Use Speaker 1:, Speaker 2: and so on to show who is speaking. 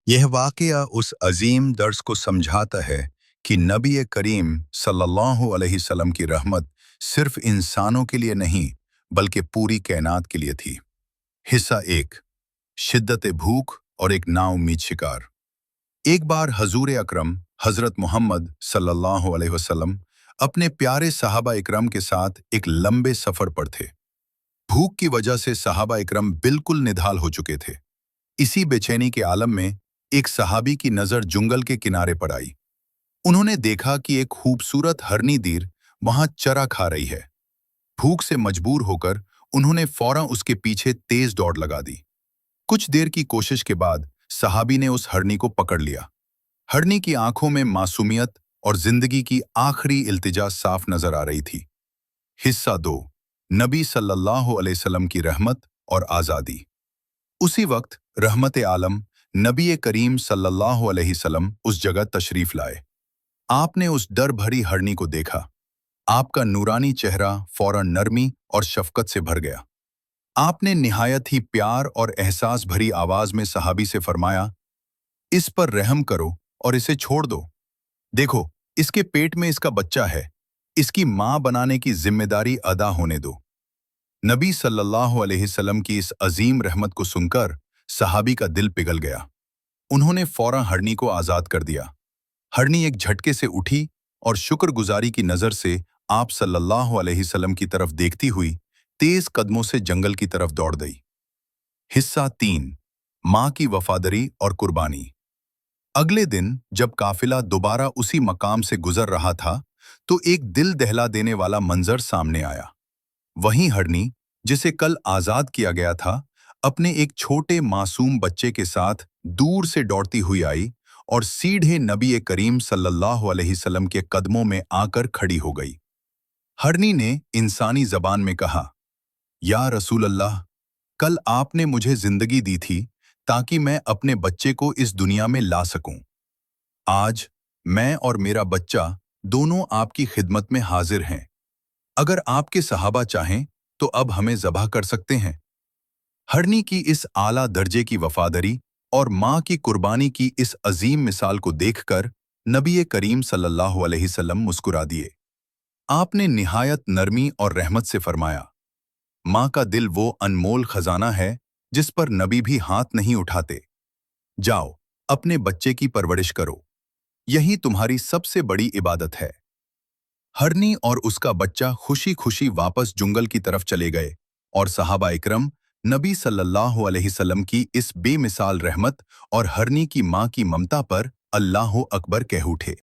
Speaker 1: यह वाक़या उस अजीम दर्स को समझाता है कि नबी करीम सल्लल्लाहु अलैहि वसल्लम की रहमत सिर्फ इंसानों के लिए नहीं बल्कि पूरी कायनात के लिए थी। हिस्सा एक, शिद्दत भूख और एक नाउम्मीद शिकार। एक बार हजूर अकरम हज़रत मोहम्मद सल्लल्लाहु अलैहि वसल्लम अपने प्यारे सहाबा इकरम के साथ एक लंबे सफ़र पर थे। भूख की वजह से सहाबा इकरम बिल्कुल निढाल हो चुके थे। इसी बेचैनी के आलम में एक सहाबी की नज़र जंगल के किनारे पर आई। उन्होंने देखा कि एक खूबसूरत हरनी दीर वहां चरा खा रही है। भूख से मजबूर होकर उन्होंने फौरन उसके पीछे तेज दौड़ लगा दी। कुछ देर की कोशिश के बाद सहाबी ने उस हरनी को पकड़ लिया। हरनी की आंखों में मासूमियत और जिंदगी की आखिरी इल्तिजा साफ नजर आ रही थी। हिस्सा दो, नबी सल्लल्लाहु अलैहि वसल्लम की रहमत और आज़ादी। उसी वक्त रहमत आलम नबी करीम सल्लल्लाहु अलैहि वसल्लम उस जगह तशरीफ लाए। आपने उस डर भरी हरनी को देखा। आपका नूरानी चेहरा फौरन नरमी और शफकत से भर गया। आपने निहायत ही प्यार और एहसास भरी आवाज में सहाबी से फरमाया, इस पर रहम करो और इसे छोड़ दो। देखो, इसके पेट में इसका बच्चा है। इसकी मां बनाने की जिम्मेदारी अदा होने दो। नबी सल्लल्लाहु अलैहि वसल्लम की इस अजीम रहमत को सुनकर सहाबी का दिल पिघल गया। उन्होंने फौरन हरनी को आजाद कर दिया। हरनी एक झटके से उठी और शुक्रगुजारी की नजर से आप सल्लल्लाहु अलैहि वसल्लम की तरफ देखती हुई तेज कदमों से जंगल की तरफ दौड़ गई। हिस्सा तीन, मां की वफादारी और कुर्बानी। अगले दिन जब काफिला दोबारा उसी मकाम से गुजर रहा था तो एक दिल दहला देने वाला मंजर सामने आया। वही हरनी जिसे कल आजाद किया गया था, अपने एक छोटे मासूम बच्चे के साथ दूर से दौड़ती हुई आई और सीधे नबी करीम सल्लल्लाहु अलैहि वसल्लम के कदमों में आकर खड़ी हो गई। हरनी ने इंसानी जबान में कहा, या रसूल अल्लाह, कल आपने मुझे जिंदगी दी थी ताकि मैं अपने बच्चे को इस दुनिया में ला सकूं। आज मैं और मेरा बच्चा दोनों आपकी खिदमत में हाजिर हैं। अगर आपके सहाबा चाहें तो अब हमें ज़बह कर सकते हैं। हरनी की इस आला दर्जे की वफादारी और मां की कुर्बानी की इस अजीम मिसाल को देखकर नबी करीम सल्लल्लाहु अलैहि वसल्लम मुस्कुरा दिए। आपने निहायत नरमी और रहमत से फरमाया, मां का दिल वो अनमोल खजाना है जिस पर नबी भी हाथ नहीं उठाते। जाओ, अपने बच्चे की परवरिश करो। यही तुम्हारी सबसे बड़ी इबादत है। हरनी और उसका बच्चा खुशी खुशी वापस जंगल की तरफ चले गए और सहाबा इकरम नबी सल्लल्लाहु अलैहि वसल्लम की इस बेमिसाल रहमत और हरनी की मां की ममता पर अल्लाहु अकबर कह उठे।